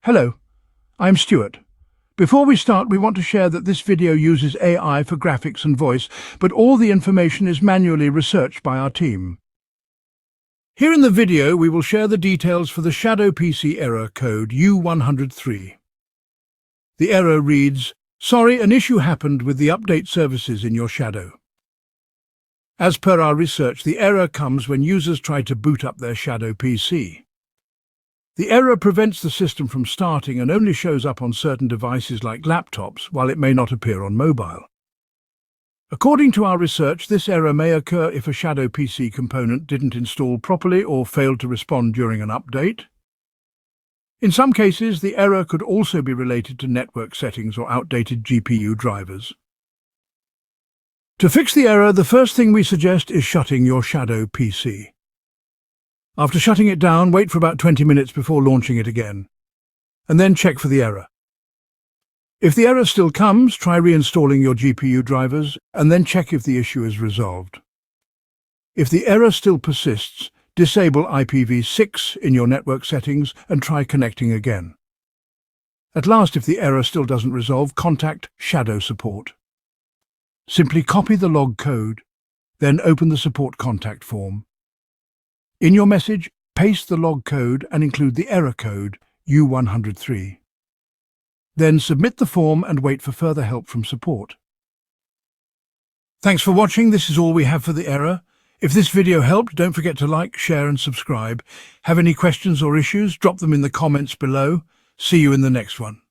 Hello, I'm Stuart. Before we start, we want to share that this video uses AI for graphics and voice, but all the information is manually researched by our team. Here in the video, we will share the details for the Shadow PC error code U-103. The error reads, "Sorry, an issue happened with the update services in your Shadow." As per our research, the error comes when users try to boot up their Shadow PC. The error prevents the system from starting and only shows up on certain devices like laptops, while it may not appear on mobile. According to our research, this error may occur if a Shadow PC component didn't install properly or failed to respond during an update. In some cases, the error could also be related to network settings or outdated GPU drivers. To fix the error, the first thing we suggest is shutting your Shadow PC. After shutting it down, wait for about 20 minutes before launching it again, and then check for the error. If the error still comes, try reinstalling your GPU drivers, and then check if the issue is resolved. If the error still persists, disable IPv6 in your network settings and try connecting again. At last, if the error still doesn't resolve, contact Shadow Support. Simply copy the log code, then open the support contact form. In your message, paste the log code and include the error code, U-103. Then submit the form and wait for further help from support. Thanks for watching. This is all we have for the error. If this video helped, don't forget to like, share and subscribe. Have any questions or issues? Drop them in the comments below. See you in the next one.